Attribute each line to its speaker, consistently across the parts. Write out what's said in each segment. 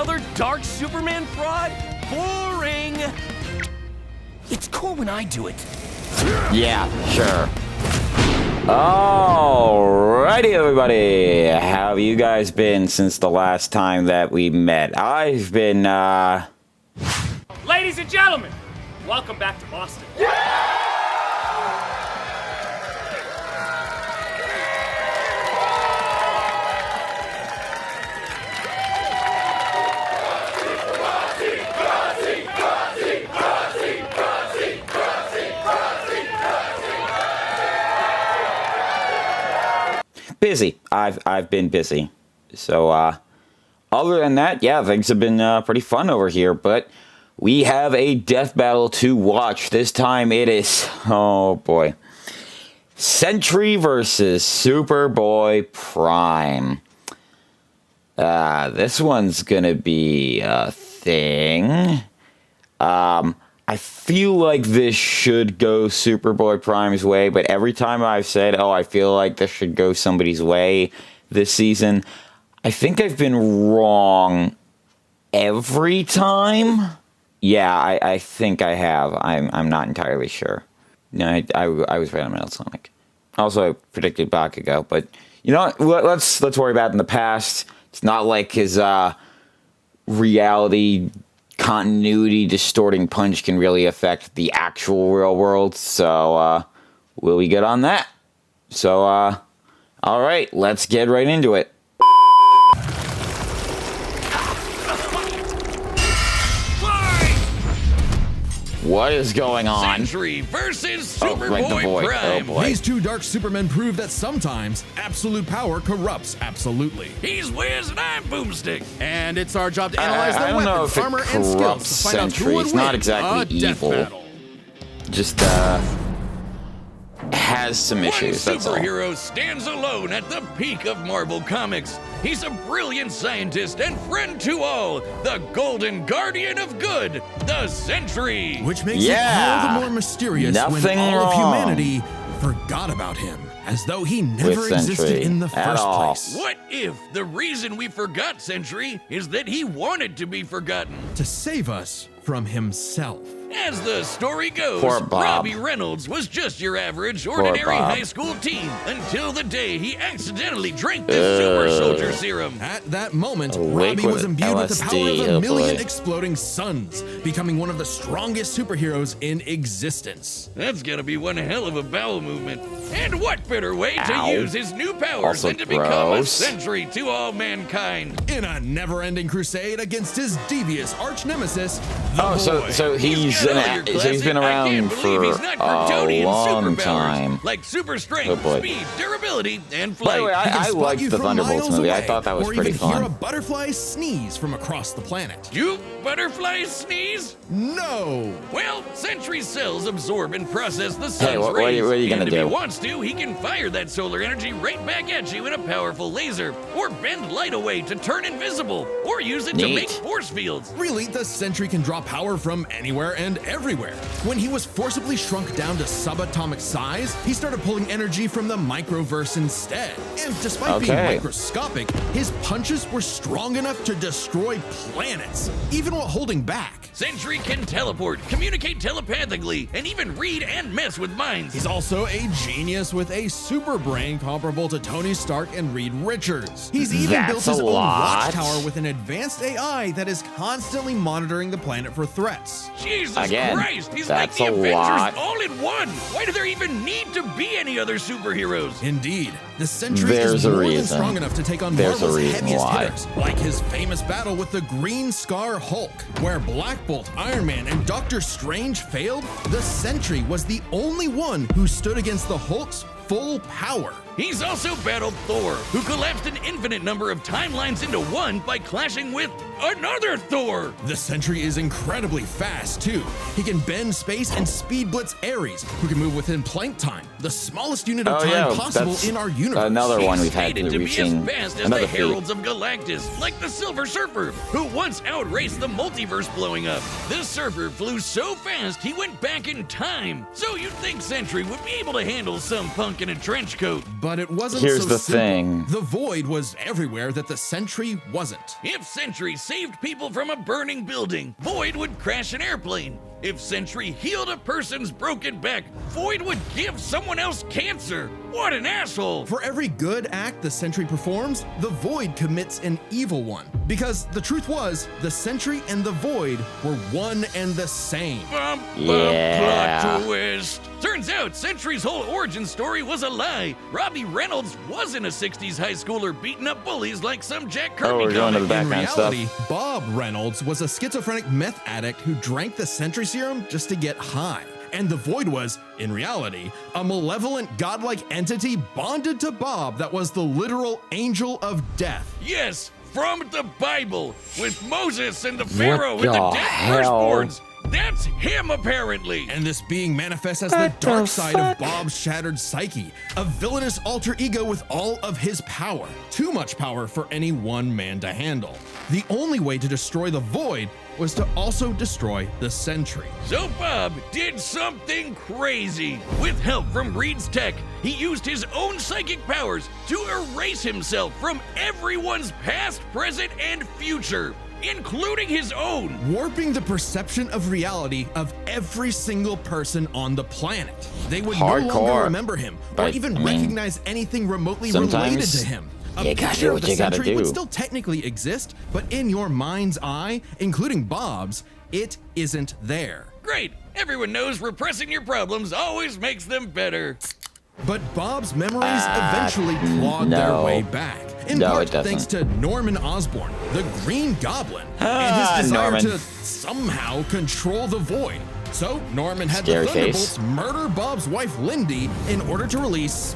Speaker 1: Another Dark Superman fraud? Boring! It's cool when I do it.
Speaker 2: Yeah, sure. Alrighty, everybody. How have you guys been since the last time that we met? I've been,
Speaker 1: Ladies and gentlemen, welcome back to Boston.
Speaker 2: busy. I've been busy. So, other than that, yeah, things have been pretty fun over here. But we have a death battle to watch. This time it is, oh boy, Sentry versus Superboy-Prime. This one's gonna be a thing. I feel like this should go Superboy-Prime's way, but every time I've said, oh, I feel like this should go somebody's way this season, I think I've been wrong every time. Yeah, I think I have. I'm not entirely sure. No, I was right on Metal Sonic. Also, I predicted Bakugo, but you know what? Let's worry about it in the past. It's not like his reality continuity distorting punch can really affect the actual real world. So will we get on that? So all right, let's get right into it. What is going on?
Speaker 3: Sentry versus
Speaker 2: Superboy-Prime.
Speaker 3: Oh,
Speaker 4: These two dark supermen prove that sometimes absolute power corrupts absolutely.
Speaker 3: He's Wiz and I'm Boomstick.
Speaker 4: And it's our job to analyze
Speaker 2: I
Speaker 4: their
Speaker 2: don't know
Speaker 4: weapons,
Speaker 2: if it
Speaker 4: armor, and skills
Speaker 2: corrupts
Speaker 4: to find out
Speaker 2: Sentry.
Speaker 4: who would
Speaker 2: It's
Speaker 4: win
Speaker 2: not exactly
Speaker 4: a death
Speaker 2: evil.
Speaker 4: battle.
Speaker 2: Just has some issues.
Speaker 3: One
Speaker 2: That's all.
Speaker 3: superhero stands alone at the peak of Marvel Comics. He's a brilliant scientist and friend to all, the Golden Guardian of Good, the Sentry.
Speaker 4: Which makes
Speaker 2: Yeah.
Speaker 4: it all the more mysterious
Speaker 2: Nothing
Speaker 4: when all
Speaker 2: wrong
Speaker 4: of humanity forgot about him, as though he never
Speaker 2: With
Speaker 4: existed
Speaker 2: Sentry
Speaker 4: in the
Speaker 2: at
Speaker 4: first
Speaker 2: all.
Speaker 4: place.
Speaker 3: What if the reason we forgot Sentry is that he wanted to be forgotten?
Speaker 4: To save us from himself.
Speaker 3: As the story goes,
Speaker 2: Poor Bob.
Speaker 3: Robbie Reynolds was just your average, ordinary
Speaker 2: Bob.
Speaker 3: high school teen until the day he accidentally drank the super soldier serum.
Speaker 4: At that moment,
Speaker 2: Awake
Speaker 4: Robbie
Speaker 2: with
Speaker 4: was imbued with the power
Speaker 2: LSD,
Speaker 4: of
Speaker 2: oh
Speaker 4: a million
Speaker 2: boy.
Speaker 4: exploding suns, becoming one of the strongest superheroes in existence.
Speaker 3: That's gonna be one hell of a bowel movement. And what better way
Speaker 2: Ow.
Speaker 3: to use his new powers
Speaker 2: Also
Speaker 3: than to become a
Speaker 2: gross.
Speaker 3: sentry to all mankind?
Speaker 4: In a never-ending crusade against his devious arch-nemesis, the
Speaker 2: Oh,
Speaker 4: Boy.
Speaker 2: so he's
Speaker 3: got all your
Speaker 2: he's been
Speaker 3: classic, I
Speaker 2: around
Speaker 3: can't
Speaker 2: for
Speaker 3: believe he's not
Speaker 2: a
Speaker 3: Kryptonian
Speaker 2: long
Speaker 3: superpowers,
Speaker 2: time.
Speaker 3: like super
Speaker 2: Oh,
Speaker 3: strength,
Speaker 2: boy.
Speaker 3: speed, durability, and
Speaker 2: By
Speaker 3: flight.
Speaker 2: the way,
Speaker 4: He can
Speaker 2: I
Speaker 4: spot
Speaker 2: liked
Speaker 4: you
Speaker 2: the
Speaker 4: from
Speaker 2: Thunderbolts
Speaker 4: miles
Speaker 2: movie. I
Speaker 4: away,
Speaker 2: thought that was
Speaker 4: or
Speaker 2: pretty
Speaker 4: even hear a
Speaker 2: fun.
Speaker 4: butterfly sneeze from across the planet.
Speaker 3: Do butterflies sneeze?
Speaker 4: No!
Speaker 3: Well, Sentry's cells absorb and process the sun's
Speaker 2: what are
Speaker 3: rays.
Speaker 2: you gonna
Speaker 3: and if
Speaker 2: do?
Speaker 3: he wants to, he can fire that solar energy right back at you in a powerful laser, or bend light away to turn invisible, or use it to
Speaker 2: Neat.
Speaker 3: make force fields.
Speaker 4: Really, the Sentry can draw power from anywhere and everywhere. When he was forcibly shrunk down to subatomic size, he started pulling energy from the microverse instead. And despite being
Speaker 2: Okay.
Speaker 4: microscopic, his punches were strong enough to destroy planets, even while holding back.
Speaker 3: Sentry can teleport, communicate telepathically, and even read and mess with minds.
Speaker 4: He's also a genius with a super brain comparable to Tony Stark and Reed Richards. He's even
Speaker 2: That's
Speaker 4: built his
Speaker 2: a
Speaker 4: own
Speaker 2: lot.
Speaker 4: watchtower with an advanced AI that is constantly monitoring the planet for threats.
Speaker 3: Jesus
Speaker 2: Again,
Speaker 3: Christ, he's like
Speaker 2: that's
Speaker 3: the
Speaker 2: a
Speaker 3: Avengers
Speaker 2: lot.
Speaker 3: all in one. Why do there even need to be any other superheroes?
Speaker 4: Indeed, the Sentry
Speaker 2: There's
Speaker 4: is
Speaker 2: a
Speaker 4: more than
Speaker 2: reason.
Speaker 4: strong enough to take on
Speaker 2: There's a
Speaker 4: Marvel's
Speaker 2: reason
Speaker 4: heaviest
Speaker 2: why.
Speaker 4: hitters, like his famous battle with the Green Scar Hulk, where Black Bolt, Iron Man, and Doctor Strange failed. The Sentry was the only one who stood against the Hulk's full power.
Speaker 3: He's also battled Thor, who collapsed an infinite number of timelines into one by clashing with another Thor.
Speaker 4: The Sentry is incredibly fast, too. He can bend space and speed blitz Ares, who can move within plank time, the smallest unit of
Speaker 2: Oh,
Speaker 4: time
Speaker 2: yeah,
Speaker 4: possible
Speaker 2: that's
Speaker 4: in our universe.
Speaker 2: another one
Speaker 3: He's
Speaker 2: we've had.
Speaker 3: fated to
Speaker 2: We've
Speaker 3: be
Speaker 2: seen
Speaker 3: as fast as
Speaker 2: another
Speaker 3: the
Speaker 2: feat.
Speaker 3: Heralds of Galactus, like the Silver Surfer, who once outraced the multiverse blowing up. The Surfer flew so fast he went back in time. So you'd think Sentry would be able to handle some punk in a trench coat.
Speaker 4: But it wasn't
Speaker 2: Here's
Speaker 4: so
Speaker 2: the
Speaker 4: simple.
Speaker 2: thing.
Speaker 4: The Void was everywhere that the Sentry wasn't.
Speaker 3: If Sentry saved people from a burning building, Void would crash an airplane. If Sentry healed a person's broken back, Void would give someone else cancer. What an asshole!
Speaker 4: For every good act the Sentry performs, the Void commits an evil one. Because the truth was, the Sentry and the Void were one and the same.
Speaker 3: Plot twist. Turns out Sentry's whole origin story was a lie. Robbie Reynolds wasn't a 60s high schooler beating up bullies like some Jack Kirby
Speaker 2: we're going to the
Speaker 3: comic.
Speaker 4: In
Speaker 2: background
Speaker 4: reality,
Speaker 2: stuff.
Speaker 4: Bob Reynolds was a schizophrenic meth addict who drank the Sentry serum just to get high. And the Void was, in reality, a malevolent godlike entity bonded to Bob that was the literal angel of death.
Speaker 3: Yes, from the Bible, with Moses and the Pharaoh
Speaker 2: What
Speaker 3: and the
Speaker 2: the
Speaker 3: dead
Speaker 2: hell?
Speaker 3: firstborns. That's him, apparently.
Speaker 4: And this being manifests as the dark side of Bob's shattered psyche, a villainous alter ego with all of his power. Too much power for any one man to handle. The only way to destroy the Void was to also destroy the Sentry.
Speaker 3: So Bob did something crazy. With help from Reed's tech, he used his own psychic powers to erase himself from everyone's past, present, and future, including his own.
Speaker 4: Warping the perception of reality of every single person on the planet. They would no
Speaker 2: Hardcore.
Speaker 4: longer remember him or
Speaker 2: But,
Speaker 4: even
Speaker 2: I mean,
Speaker 4: recognize anything remotely related
Speaker 2: sometimes
Speaker 4: to him. A
Speaker 2: you gotta
Speaker 4: picture
Speaker 2: do
Speaker 4: of
Speaker 2: what
Speaker 4: the
Speaker 2: you gotta
Speaker 4: Sentry would
Speaker 2: do.
Speaker 4: still technically exist, but in your mind's eye, including Bob's, it isn't there.
Speaker 3: Great. Everyone knows repressing your problems always makes them better.
Speaker 4: But Bob's memories eventually clawed their
Speaker 2: no.
Speaker 4: way back. In
Speaker 2: No,
Speaker 4: part
Speaker 2: it doesn't.
Speaker 4: thanks to Norman Osborn, the Green Goblin, and his desire
Speaker 2: Norman.
Speaker 4: to somehow control the Void. So Norman had
Speaker 2: Scary
Speaker 4: the
Speaker 2: face.
Speaker 4: Thunderbolts murder Bob's wife Lindy in order to release,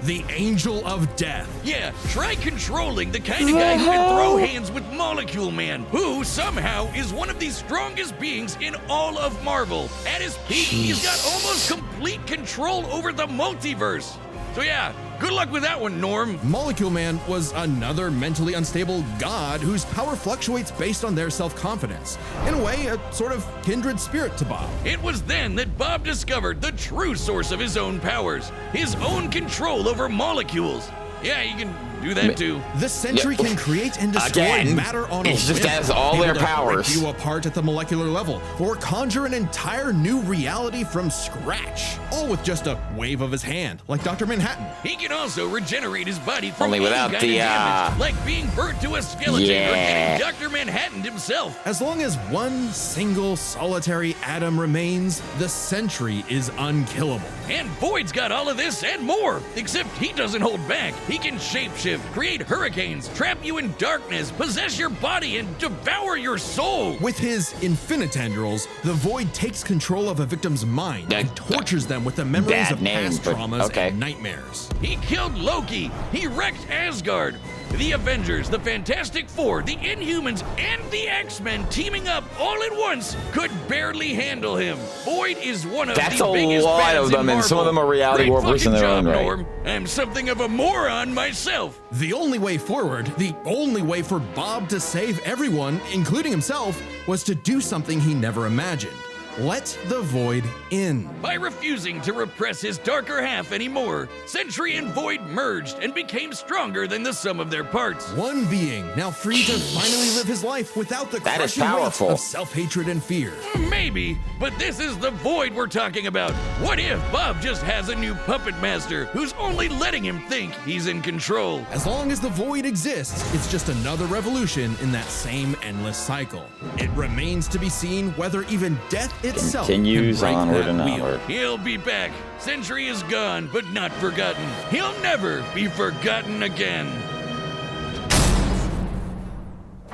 Speaker 4: the Angel of Death.
Speaker 3: Yeah, try controlling the kind of guy who can throw hands with Molecule Man, who somehow is one of the strongest beings in all of Marvel. At his peak, he's got almost complete control over the multiverse. So yeah, good luck with that one, Norm.
Speaker 4: Molecule Man was another mentally unstable god whose power fluctuates based on their self-confidence. In a way, a sort of kindred spirit to Bob.
Speaker 3: It was then that Bob discovered the true source of his own powers, his own control over molecules. Yeah, you can do that too.
Speaker 4: The Sentry
Speaker 2: Yeah.
Speaker 4: can create and destroy
Speaker 2: Again,
Speaker 4: matter on a
Speaker 2: it just
Speaker 4: whim,
Speaker 2: has all
Speaker 4: able
Speaker 2: their
Speaker 4: to
Speaker 2: powers.
Speaker 4: rip you apart at the molecular level, or conjure an entire new reality from scratch, all with just a wave of his hand, like Dr. Manhattan.
Speaker 3: He can also regenerate his body from
Speaker 2: Only
Speaker 3: any
Speaker 2: without
Speaker 3: kind
Speaker 2: the,
Speaker 3: of damage, like being burnt to a skeleton or
Speaker 2: Yeah.
Speaker 3: getting Dr. Manhattan himself.
Speaker 4: As long as one single solitary atom remains, the Sentry is unkillable.
Speaker 3: And Void's got all of this and more, except he doesn't hold back. He can shapeshift, create hurricanes, trap you in darkness, possess your body, and devour your soul.
Speaker 4: With his infinitendrils, the Void takes control of a victim's mind and tortures them with the memories
Speaker 2: Bad
Speaker 4: of
Speaker 2: name,
Speaker 4: past
Speaker 2: but
Speaker 4: traumas
Speaker 2: okay.
Speaker 4: and nightmares.
Speaker 3: He killed Loki. He wrecked Asgard. The Avengers, the Fantastic Four, the Inhumans, and the X-Men teaming up all at once could barely handle him. Void is one of
Speaker 2: That's
Speaker 3: the
Speaker 2: a
Speaker 3: biggest
Speaker 2: lot
Speaker 3: bads
Speaker 2: of them,
Speaker 3: in
Speaker 2: and some of
Speaker 3: Marvel.
Speaker 2: them are reality
Speaker 3: Great
Speaker 2: warpers in
Speaker 3: fucking
Speaker 2: their own
Speaker 3: job,
Speaker 2: right.
Speaker 3: Norm. I'm something of a moron myself.
Speaker 4: The only way forward, the only way for Bob to save everyone, including himself, was to do something he never imagined. Let the Void in.
Speaker 3: By refusing to repress his darker half anymore, Sentry and Void merged and became stronger than the sum of their parts.
Speaker 4: One being now free to finally live his life without the
Speaker 2: That is
Speaker 4: crushing weight
Speaker 2: powerful.
Speaker 4: of self-hatred and fear.
Speaker 3: Maybe, but this is the Void we're talking about. What if Bob just has a new puppet master who's only letting him think he's in control?
Speaker 4: As long as the Void exists, it's just another revolution in that same endless cycle. It remains to be seen whether even death itself
Speaker 2: Continues
Speaker 4: can break
Speaker 2: onward
Speaker 4: that
Speaker 2: and
Speaker 4: wheel.
Speaker 2: onward.
Speaker 3: He'll be back. Sentry is gone, but not forgotten. He'll never be forgotten again.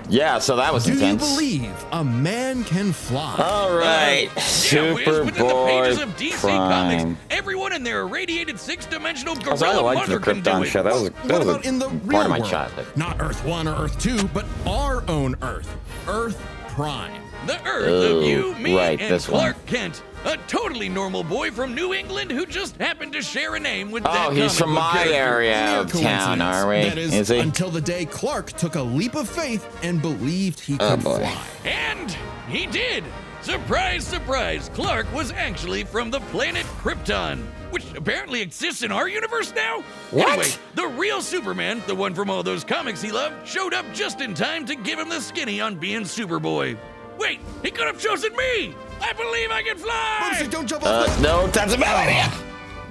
Speaker 2: Yeah, so that was
Speaker 4: Do
Speaker 2: intense.
Speaker 4: you believe a man can fly?
Speaker 2: All right,
Speaker 3: Yeah, Wiz, within the pages of DC Comics,
Speaker 2: Superboy-Prime.
Speaker 3: everyone in their irradiated six-dimensional
Speaker 2: Also, I
Speaker 3: gorilla
Speaker 2: liked the
Speaker 3: mother can do
Speaker 2: Krypton
Speaker 3: it.
Speaker 2: show. That was
Speaker 4: What about in the real
Speaker 2: part of my
Speaker 4: world?
Speaker 2: childhood.
Speaker 4: Not Earth 1 or Earth 2, but our own Earth. Earth Prime.
Speaker 3: The Earth
Speaker 2: Oh,
Speaker 3: of you, me,
Speaker 2: right,
Speaker 3: and
Speaker 2: this one.
Speaker 3: Clark Kent. A totally normal boy from New England who just happened to share a name with that
Speaker 2: Oh, he's
Speaker 3: comic
Speaker 2: from
Speaker 3: book
Speaker 2: my
Speaker 3: character.
Speaker 2: area
Speaker 4: Mere
Speaker 2: of town,
Speaker 4: coincidence.
Speaker 2: are we?
Speaker 4: That is,
Speaker 2: he?
Speaker 4: until the day Clark took a leap of faith and believed he
Speaker 2: Oh,
Speaker 4: could
Speaker 2: boy.
Speaker 4: fly.
Speaker 3: And he did. Surprise, surprise, Clark was actually from the planet Krypton, which apparently exists in our universe now?
Speaker 2: What?
Speaker 3: Anyway, the real Superman, the one from all those comics he loved, showed up just in time to give him the skinny on being Superboy. Wait, he could have chosen me! I believe I can fly!
Speaker 4: Bubsy, don't jump off that.
Speaker 2: No, that's a bad idea.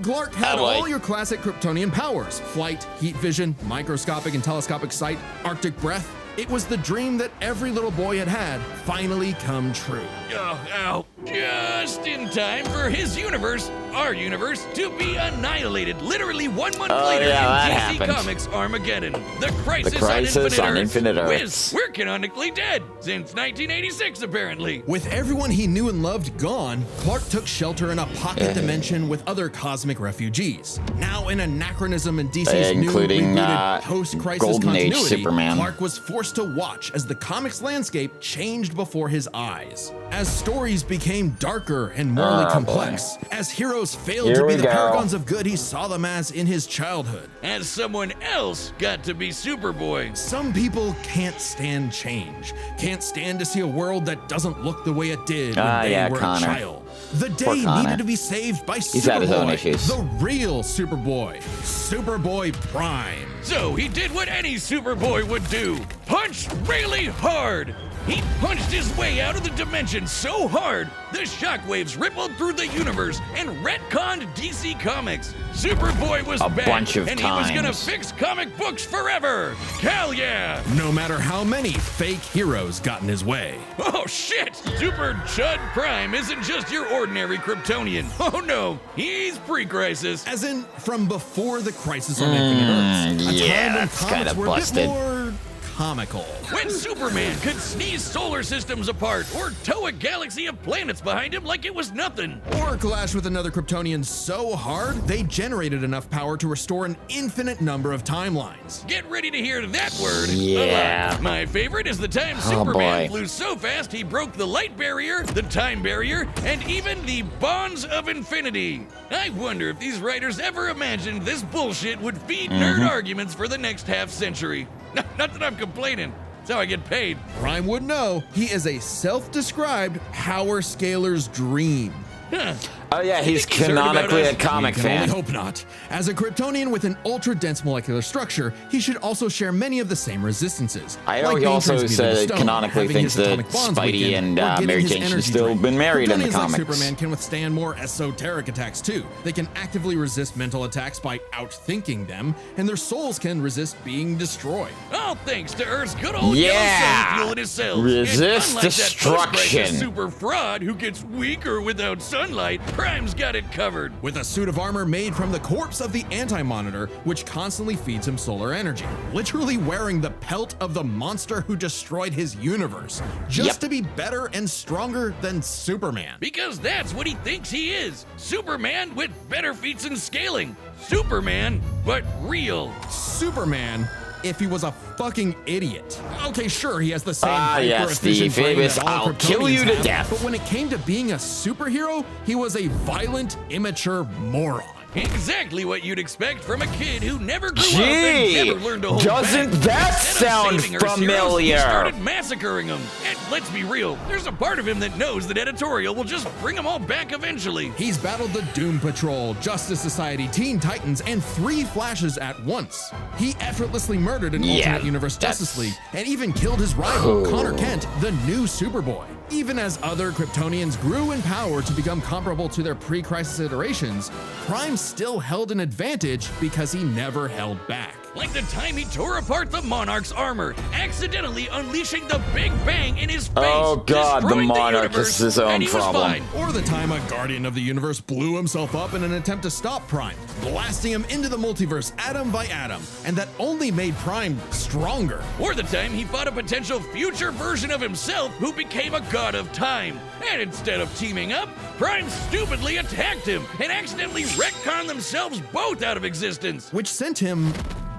Speaker 4: Clark had
Speaker 2: Oh, boy.
Speaker 4: all your classic Kryptonian powers: flight, heat vision, microscopic and telescopic sight, Arctic breath. It was the dream that every little boy had finally come true.
Speaker 3: Oh, ow. Just in time for his universe, our universe, to be annihilated literally 1 month later
Speaker 2: yeah, that
Speaker 3: in DC
Speaker 2: happened.
Speaker 3: Comics Armageddon. The Crisis,
Speaker 2: Crisis on Infinite
Speaker 3: Earths.
Speaker 2: Earths.
Speaker 3: Whiz, we're canonically dead since 1986, apparently.
Speaker 4: With everyone he knew and loved gone, Clark took shelter in a pocket dimension with other cosmic refugees. Now an anachronism in DC's new
Speaker 2: Including,
Speaker 4: rebooted post-crisis
Speaker 2: Golden Age
Speaker 4: continuity,
Speaker 2: Superman.
Speaker 4: Clark was forced to watch as the comics landscape changed before his eyes. As stories became darker and morally complex, as heroes failed
Speaker 2: Here
Speaker 4: to be
Speaker 2: we
Speaker 4: the
Speaker 2: go.
Speaker 4: paragons of good he saw them as in his childhood.
Speaker 3: As someone else got to be Superboy.
Speaker 4: Some people can't stand change, can't stand to see a world that doesn't look the way it did when they
Speaker 2: yeah,
Speaker 4: were
Speaker 2: Connor.
Speaker 4: a child. The
Speaker 2: Poor
Speaker 4: day
Speaker 2: Connor.
Speaker 4: needed to be saved by
Speaker 2: He's had his own
Speaker 4: Superboy,
Speaker 2: issues.
Speaker 4: the real Superboy, Superboy-Prime.
Speaker 3: So he did what any Superboy would do. Punch really hard. He punched his way out of the dimension so hard, the shockwaves rippled through the universe and retconned DC Comics. Superboy was
Speaker 2: A
Speaker 3: back,
Speaker 2: bunch of
Speaker 3: and he was gonna
Speaker 2: times.
Speaker 3: fix comic books forever. Hell yeah!
Speaker 4: No matter how many fake heroes got in his way.
Speaker 3: Oh shit! Super Chud Prime isn't just your ordinary Kryptonian. Oh no, he's pre-crisis.
Speaker 4: As in, from before the Crisis on Infinite Earths. A
Speaker 2: yeah,
Speaker 4: time when
Speaker 2: that's
Speaker 4: comics
Speaker 2: kinda
Speaker 4: were
Speaker 2: busted.
Speaker 4: a bit more comical.
Speaker 3: When Superman could sneeze solar systems apart or tow a galaxy of planets behind him like it was nothing.
Speaker 4: Or clash with another Kryptonian so hard, they generated enough power to restore an infinite number of timelines.
Speaker 3: Get ready to hear that word.
Speaker 2: Yeah.
Speaker 3: a lot. My favorite is the time
Speaker 2: Oh,
Speaker 3: Superman
Speaker 2: boy.
Speaker 3: flew so fast he broke the light barrier, the time barrier, and even the bonds of infinity. I wonder if these writers ever imagined this bullshit would feed nerd arguments for the next half century. Not that I'm complaining. That's how I get paid.
Speaker 4: Prime would know he is a self-described power scaler's dream.
Speaker 3: Huh.
Speaker 2: Oh yeah, he's
Speaker 3: think he's heard about
Speaker 2: canonically
Speaker 3: us.
Speaker 2: a comic
Speaker 4: We can only
Speaker 2: fan.
Speaker 4: hope not. As a Kryptonian with an ultra-dense molecular structure, he should also share many of the same resistances.
Speaker 2: I know
Speaker 4: like
Speaker 2: he
Speaker 4: being
Speaker 2: also
Speaker 4: transmuted
Speaker 2: said
Speaker 4: to stone,
Speaker 2: canonically
Speaker 4: having
Speaker 2: thinks
Speaker 4: his
Speaker 2: that
Speaker 4: atomic bonds
Speaker 2: Spidey
Speaker 4: weakened,
Speaker 2: and,
Speaker 4: or getting
Speaker 2: Mary
Speaker 4: his
Speaker 2: Jane should
Speaker 4: energy
Speaker 2: still
Speaker 4: drained.
Speaker 2: been married in the
Speaker 4: Kryptonians like
Speaker 2: comics.
Speaker 4: Superman can withstand more esoteric attacks too. They can actively resist mental attacks by outthinking them, and their souls can resist being destroyed.
Speaker 3: All thanks to Earth's good old
Speaker 2: Yeah.
Speaker 3: yellow sun fueling his cells.
Speaker 2: Resist
Speaker 3: And unlike that
Speaker 2: destruction.
Speaker 3: post-crisis super fraud who gets weaker without sunlight, Prime's got it covered.
Speaker 4: With a suit of armor made from the corpse of the Anti-Monitor, which constantly feeds him solar energy. Literally wearing the pelt of the monster who destroyed his universe, just
Speaker 2: Yep.
Speaker 4: to be better and stronger than Superman.
Speaker 3: Because that's what he thinks he is. Superman with better feats in scaling. Superman, but real.
Speaker 4: Superman, if he was a fucking idiot. Okay, sure, he has the same
Speaker 2: Yes, the
Speaker 4: hyper-efficient brain
Speaker 2: famous
Speaker 4: that all
Speaker 2: "I'll kill you
Speaker 4: Kryptonians
Speaker 2: to
Speaker 4: have,
Speaker 2: death."
Speaker 4: But when it came to being a superhero, he was a violent, immature moron.
Speaker 3: Exactly what you'd expect from a kid who never grew up
Speaker 2: Gee,
Speaker 3: and never learned to hold
Speaker 2: doesn't
Speaker 3: back.
Speaker 2: that
Speaker 3: Instead of
Speaker 2: sound
Speaker 3: saving Earth's heroes,
Speaker 2: familiar?
Speaker 3: He started massacring them. And let's be real, there's a part of him that knows that editorial will just bring them all back eventually.
Speaker 4: He's battled the Doom Patrol, Justice Society, Teen Titans, and 3 Flashes at once. He effortlessly murdered an alternate universe Justice
Speaker 2: that's-
Speaker 4: League and even killed his rival, Connor Kent, the new Superboy. Even as other Kryptonians grew in power to become comparable to their pre-crisis iterations, Prime still held an advantage because he never held back.
Speaker 3: Like the time he tore apart the Monarch's armor, accidentally unleashing the Big Bang in his face.
Speaker 2: Oh, God, the
Speaker 3: destroying
Speaker 2: Monarch
Speaker 3: universe,
Speaker 2: is his own
Speaker 3: and he was
Speaker 2: problem.
Speaker 3: fine.
Speaker 4: Or the time a Guardian of the Universe blew himself up in an attempt to stop Prime, blasting him into the multiverse atom by atom, and that only made Prime stronger.
Speaker 3: Or the time he fought a potential future version of himself who became a god of time. And instead of teaming up, Prime stupidly attacked him and accidentally retconned themselves both out of existence.
Speaker 4: Which sent him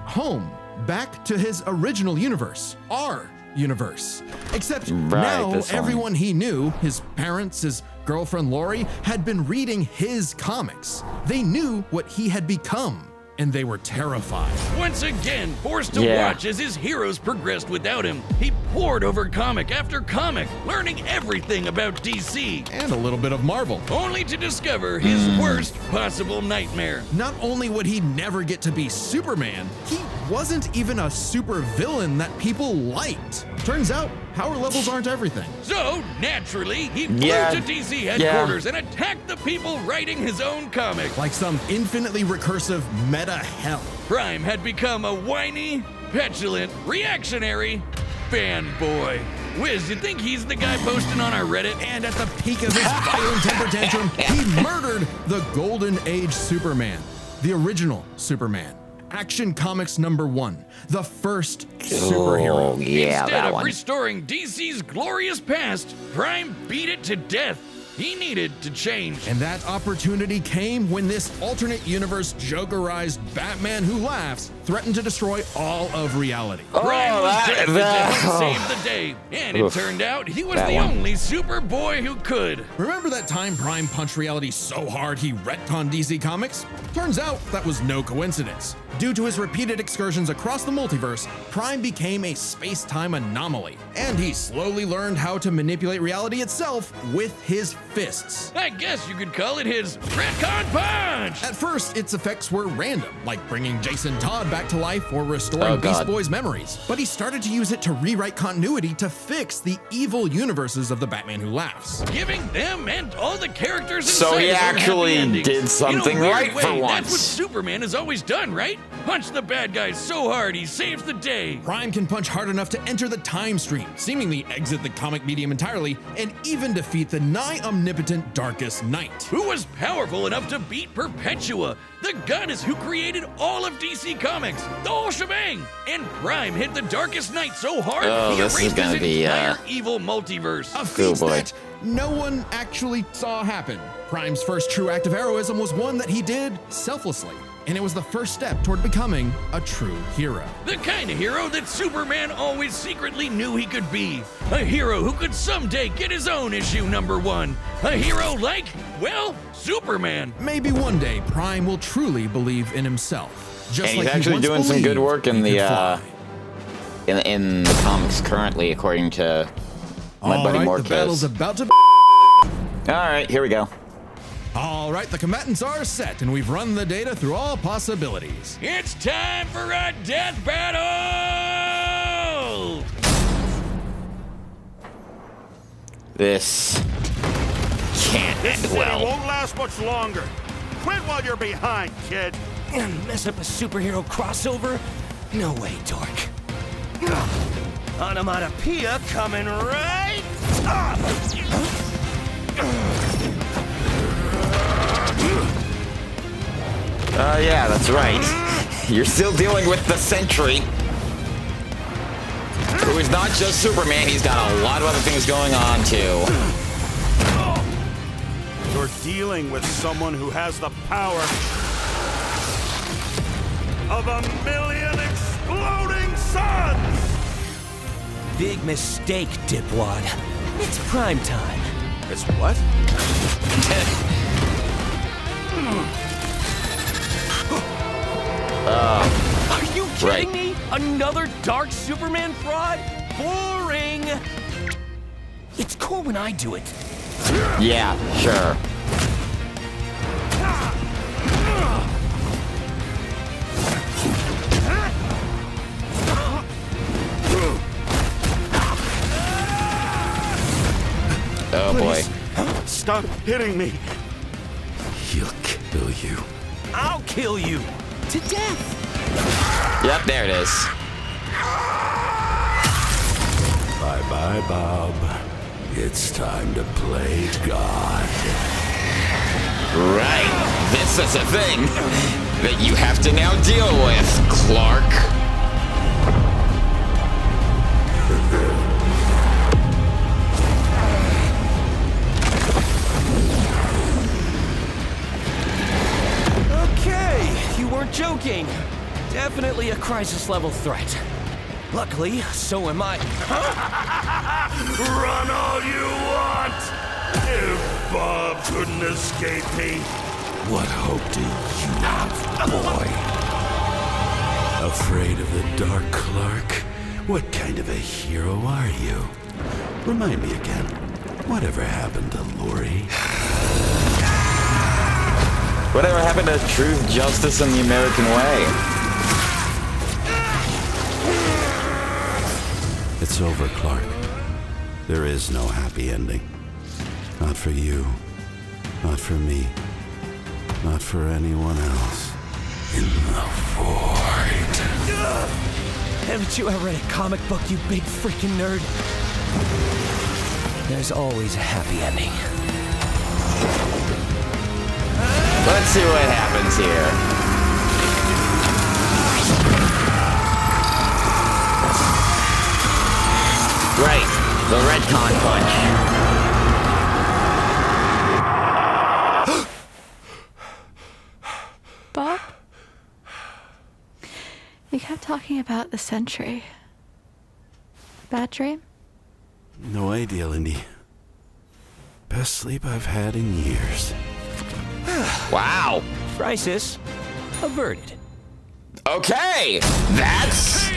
Speaker 4: home, back to his original universe, our universe. Except now
Speaker 2: this one.
Speaker 4: everyone he knew, his parents, his girlfriend Lori, had been reading his comics. They knew what he had become. and they were terrified.
Speaker 3: Once again, forced to watch as his heroes progressed without him, he pored over comic after comic, learning everything about DC.
Speaker 4: And a little bit of Marvel.
Speaker 3: Only to discover his worst possible nightmare.
Speaker 4: Not only would he never get to be Superman, he wasn't even a super villain that people liked. Turns out, power levels aren't everything.
Speaker 3: So, naturally, he flew to DC headquarters and attacked the people writing his own comic.
Speaker 4: Like some infinitely recursive meta hell.
Speaker 3: Prime had become a whiny, petulant, reactionary fanboy. Wiz, you think he's the guy posting on our Reddit?
Speaker 4: And at the peak of his violent temper tantrum, he murdered the Golden Age Superman, the original Superman. Action Comics #1, the first superhero.
Speaker 2: Oh, yeah,
Speaker 3: Instead
Speaker 2: that
Speaker 3: of
Speaker 2: one.
Speaker 3: restoring DC's glorious past, Prime beat it to death. He needed to change.
Speaker 4: And that opportunity came when this alternate universe Jokerized Batman Who Laughs threatened to destroy all of reality.
Speaker 3: Prime was desperate to help save the day, and it turned out he was the only Superboy who could.
Speaker 4: Remember that time Prime punched reality so hard he retconned DC Comics? Turns out that was no coincidence. Due to his repeated excursions across the multiverse, Prime became a space-time anomaly, and he slowly learned how to manipulate reality itself with his fists.
Speaker 3: I guess you could call it his retcon punch!
Speaker 4: At first, its effects were random, like bringing Jason Todd back to life or restoring Beast Boy's memories. But he started to use it to rewrite continuity to fix the evil universes of the Batman Who Laughs.
Speaker 3: Giving them and all the characters
Speaker 2: So
Speaker 3: inside
Speaker 2: he
Speaker 3: their happy
Speaker 2: actually
Speaker 3: endings.
Speaker 2: did something
Speaker 3: In a weird
Speaker 2: right for
Speaker 3: way,
Speaker 2: once.
Speaker 3: That's what Superman has always done, right? Punch the bad guys so hard he saves the day.
Speaker 4: Prime can punch hard enough to enter the time stream, seemingly exit the comic medium entirely, and even defeat the nigh omnipotent Darkest Knight.
Speaker 3: Who was powerful enough to beat Perpetua, the goddess who created all of DC Comics, the whole shebang. And Prime hit the Darkest Knight so hard he
Speaker 2: this is
Speaker 3: erased
Speaker 2: gonna
Speaker 3: his
Speaker 2: be,
Speaker 3: entire evil multiverse.
Speaker 4: A feat
Speaker 2: boy.
Speaker 4: that no one actually saw happen. Prime's first true act of heroism was one that he did selflessly, and it was the first step toward becoming a true hero.
Speaker 3: The kind of hero that Superman always secretly knew he could be. A hero who could someday get his own issue #1. A hero like, well, Superman.
Speaker 4: Maybe one day Prime will truly believe in himself. Just
Speaker 2: And he's
Speaker 4: like he
Speaker 2: actually
Speaker 4: once
Speaker 2: doing some good
Speaker 4: believed
Speaker 2: work in
Speaker 4: he
Speaker 2: the
Speaker 4: could fly.
Speaker 2: in the comics currently, according to my buddy
Speaker 4: All right,
Speaker 2: Mork.
Speaker 4: the battle's about to.
Speaker 2: All right, here we go.
Speaker 4: All right, the combatants are set, and we've run the data through all possibilities.
Speaker 3: It's time for a death battle!
Speaker 2: This can't
Speaker 5: This
Speaker 2: end
Speaker 5: city
Speaker 2: well.
Speaker 5: won't last much longer. Quit while you're behind, kid.
Speaker 1: Mess up a superhero crossover? No way, Dork. Onomatopoeia coming right up!
Speaker 2: Yeah, that's right. You're still dealing with the Sentry, who is not just Superman. He's got a lot of other things going on too.
Speaker 5: You're dealing with someone who has the power of 1,000,000 exploding suns!
Speaker 1: Big mistake, dipwad. It's prime time.
Speaker 5: It's what?
Speaker 1: Are you kidding
Speaker 2: Right.
Speaker 1: me? Another dark Superman fraud? Boring! It's cool when I do it.
Speaker 2: Yeah, sure. Oh boy.
Speaker 5: Stop hitting me.
Speaker 3: He'll kill you.
Speaker 1: I'll kill you. To death.
Speaker 2: Yep, there it is.
Speaker 3: Bye-bye, Bob. It's time to play God.
Speaker 2: Right. This is a thing that you have to now deal with, Clark.
Speaker 1: Okay, you weren't joking. Definitely a crisis-level threat. Luckily, so am I.
Speaker 5: Run all you want! If Bob couldn't escape me.
Speaker 3: What hope do you have, boy?
Speaker 6: Afraid of the Dark Clark? What kind of a hero are you? Remind me again, whatever happened to Lori?
Speaker 2: Whatever happened to truth, justice, and the American way?
Speaker 6: It's over, Clark. There is no happy ending. Not for you. Not for me. Not for anyone else. In the void.
Speaker 1: Haven't you ever read a comic book, you big freaking nerd? There's always a happy ending.
Speaker 2: Let's see what happens here. Right, the retcon punch.
Speaker 7: Bob? You kept talking about the Sentry. Bad dream?
Speaker 6: No idea, Lindy. Best sleep I've had in years.
Speaker 2: Wow.
Speaker 1: Crisis averted.
Speaker 2: Okay, that's...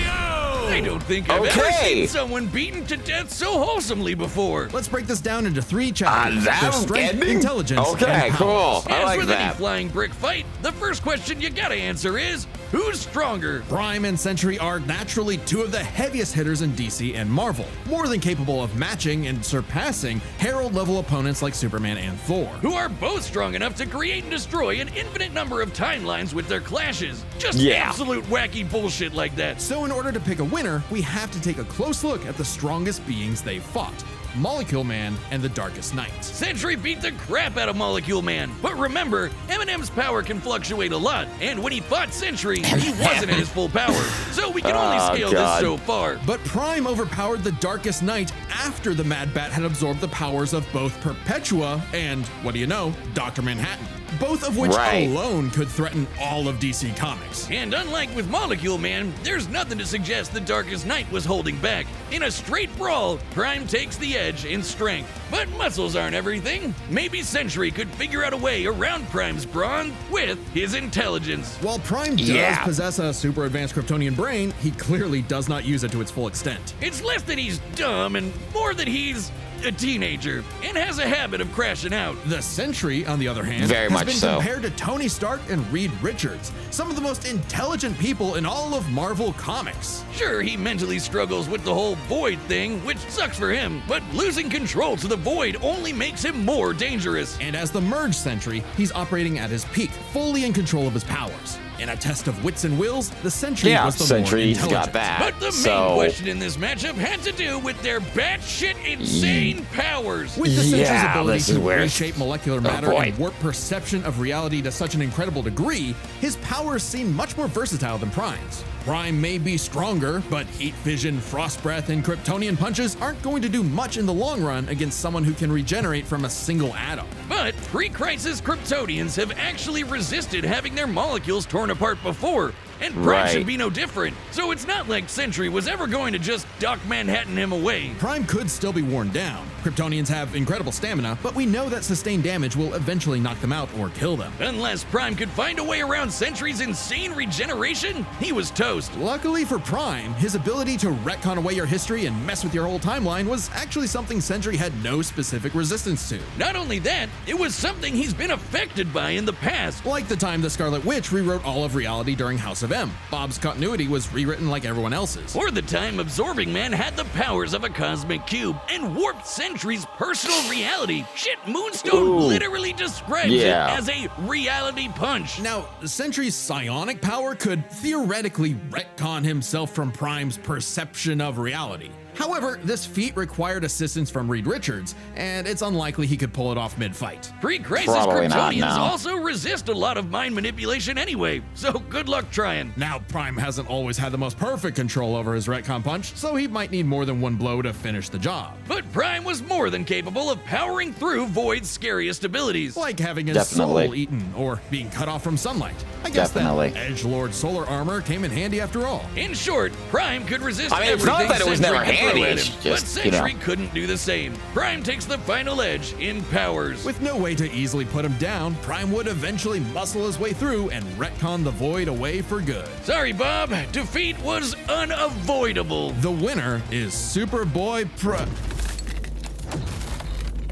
Speaker 3: I don't think I've ever
Speaker 2: Okay.
Speaker 3: seen someone beaten to death so wholesomely before.
Speaker 4: Let's break this down into 3 chapters.
Speaker 2: that
Speaker 4: Their
Speaker 2: was
Speaker 4: strength,
Speaker 2: ending?
Speaker 4: intelligence,
Speaker 2: Okay,
Speaker 4: and
Speaker 2: cool.
Speaker 4: powers.
Speaker 2: I
Speaker 3: As
Speaker 2: like
Speaker 3: with any
Speaker 2: that.
Speaker 3: flying brick fight, the first question you gotta answer is, who's stronger?
Speaker 4: Prime and Sentry are naturally 2 of the heaviest hitters in DC and Marvel, more than capable of matching and surpassing Herald-level opponents like Superman and Thor.
Speaker 3: Who are both strong enough to create and destroy an infinite number of timelines with their clashes. Just
Speaker 2: Yeah.
Speaker 3: absolute wacky bullshit like that.
Speaker 4: So in order to pick a winner, we have to take a close look at the strongest beings they fought, Molecule Man and the Darkest Knight.
Speaker 3: Sentry beat the crap out of Molecule Man, but remember, Eminem's power can fluctuate a lot, and when he fought Sentry, he wasn't at his full power, so we can only
Speaker 2: Oh,
Speaker 3: scale
Speaker 2: God.
Speaker 3: this so far.
Speaker 4: But Prime overpowered the Darkest Knight after the Mad Bat had absorbed the powers of both Perpetua and, what do you know, Dr. Manhattan, both of which
Speaker 2: Right.
Speaker 4: alone could threaten all of DC Comics.
Speaker 3: And unlike with Molecule Man, there's nothing to suggest the Darkest Knight was holding back. In a straight brawl, Prime takes the edge in strength. But muscles aren't everything. Maybe Sentry could figure out a way around Prime's brawn with his intelligence.
Speaker 4: While Prime does
Speaker 2: Yeah.
Speaker 4: possess a super advanced Kryptonian brain, he clearly does not use it to its full extent.
Speaker 3: It's less that he's dumb and more that he's a teenager and has a habit of crashing out.
Speaker 4: The Sentry, on the other hand,
Speaker 2: Very
Speaker 4: has
Speaker 2: much
Speaker 4: been
Speaker 2: so.
Speaker 4: compared to Tony Stark and Reed Richards, some of the most intelligent people in all of Marvel Comics.
Speaker 3: Sure, he mentally struggles with the whole void thing, which sucks for him, but losing control to the void only makes him more dangerous.
Speaker 4: And as the Merge Sentry, he's operating at his peak, fully in control of his powers. In a test of wits and wills, the Sentry
Speaker 2: Yeah,
Speaker 4: was the
Speaker 2: Sentry's
Speaker 4: more
Speaker 2: got
Speaker 4: intelligent.
Speaker 2: that.
Speaker 3: But the main
Speaker 2: so...
Speaker 3: question in this matchup had to do with their batshit insane powers.
Speaker 4: With the Sentry's
Speaker 2: Yeah,
Speaker 4: ability
Speaker 2: this is
Speaker 4: to
Speaker 2: where-
Speaker 4: reshape molecular matter
Speaker 2: boy.
Speaker 4: and warp perception of reality to such an incredible degree, his powers seem much more versatile than Prime's. Prime may be stronger, but heat vision, frost breath, and Kryptonian punches aren't going to do much in the long run against someone who can regenerate from a single atom.
Speaker 3: But pre-crisis Kryptonians have actually resisted having their molecules torn apart before, and Prime
Speaker 2: Right.
Speaker 3: should be no different. So it's not like Sentry was ever going to just Doc Manhattan him away.
Speaker 4: Prime could still be worn down. Kryptonians have incredible stamina, but we know that sustained damage will eventually knock them out or kill them.
Speaker 3: Unless Prime could find a way around Sentry's insane regeneration, he was toast.
Speaker 4: Luckily for Prime, his ability to retcon away your history and mess with your whole timeline was actually something Sentry had no specific resistance to.
Speaker 3: Not only that, it was something he's been affected by in the past.
Speaker 4: Like the time the Scarlet Witch rewrote all of reality during House of M. Bob's continuity was rewritten like everyone else's.
Speaker 3: Or the time Absorbing Man had the powers of a cosmic cube and warped Sentry's personal reality. Shit, Moonstone
Speaker 2: Ooh.
Speaker 3: literally describes
Speaker 2: Yeah.
Speaker 3: it as a reality punch.
Speaker 4: Now, Sentry's psionic power could theoretically retcon himself from Prime's perception of reality. However, this feat required assistance from Reed Richards, and it's unlikely he could pull it off mid-fight.
Speaker 3: Pre-crisis
Speaker 2: Probably not,
Speaker 3: Kryptonians
Speaker 2: no.
Speaker 3: also resist a lot of mind manipulation anyway, so good luck trying.
Speaker 4: Now, Prime hasn't always had the most perfect control over his retcon punch, so he might need more than one blow to finish the job.
Speaker 3: But Prime was more than capable of powering through Void's scariest abilities.
Speaker 4: Like having his
Speaker 2: Definitely.
Speaker 4: soul eaten or being cut off from sunlight. I guess
Speaker 2: Definitely.
Speaker 4: that Edgelord solar armor came in handy after all.
Speaker 3: In short, Prime could resist
Speaker 2: I mean, it's not
Speaker 3: everything
Speaker 2: that it was
Speaker 3: Sentry
Speaker 2: never
Speaker 3: could
Speaker 2: handy.
Speaker 3: at
Speaker 2: It's
Speaker 3: him, but
Speaker 2: just, you know.
Speaker 3: Sentry couldn't do the same. Prime takes the final edge in powers.
Speaker 4: With no way to easily put him down, Prime would eventually muscle his way through and retcon the void away for good.
Speaker 3: Sorry, Bob. Defeat was unavoidable.
Speaker 4: The winner is Superboy-Prime.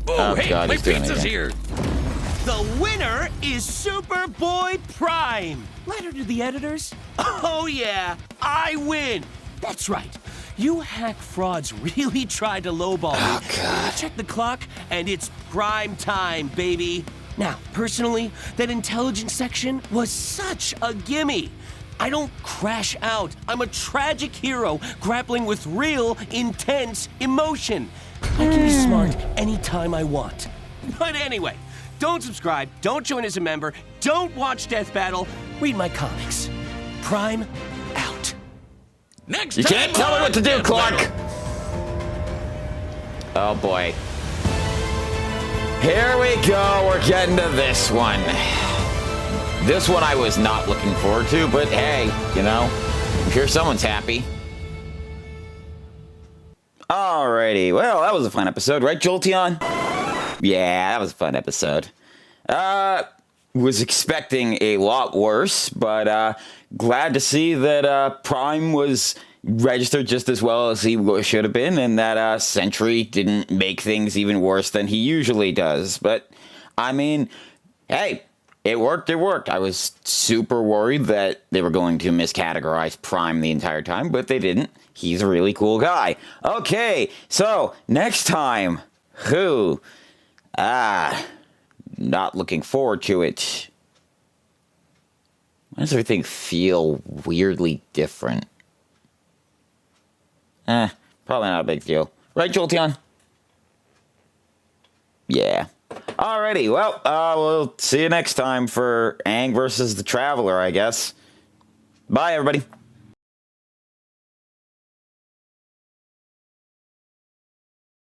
Speaker 3: Oh,
Speaker 2: Oh,
Speaker 3: hey,
Speaker 2: God,
Speaker 3: my
Speaker 2: he's doing it
Speaker 3: pizza's
Speaker 2: again.
Speaker 3: here.
Speaker 1: The winner is Superboy-Prime. Letter to the editors? Oh yeah, I win. That's right. You hack frauds really tried to lowball me.
Speaker 2: God.
Speaker 1: Check the clock, and it's prime time, baby. Now, personally, that intelligence section was such a gimme. I don't crash out. I'm a tragic hero grappling with real, intense emotion. I can be smart anytime I want. But anyway, don't subscribe, don't join as a member, don't watch Death Battle, read my comics. Prime out.
Speaker 3: Next
Speaker 2: You
Speaker 3: time
Speaker 2: can't tell me
Speaker 3: on
Speaker 2: what to do,
Speaker 3: Death
Speaker 2: Clark.
Speaker 3: Battle.
Speaker 2: Oh boy. Here we go. We're getting to this one. This one I was not looking forward to, but hey, you know, I'm sure someone's happy. Alrighty. Well, that was a fun episode, right, Jolteon? Yeah, that was a fun episode. Was expecting a lot worse, but glad to see that Prime was registered just as well as he should have been, and that Sentry didn't make things even worse than he usually does. But, I mean, hey, it worked, I was super worried that they were going to miscategorize Prime the entire time, but they didn't. He's a really cool guy. Okay, so, next time, who? Not looking forward to it. Why does everything feel weirdly different? Probably not a big deal. Right, Jolteon? Yeah. Alrighty, well, we'll see you next time for Aang versus the Traveler, I guess. Bye, everybody.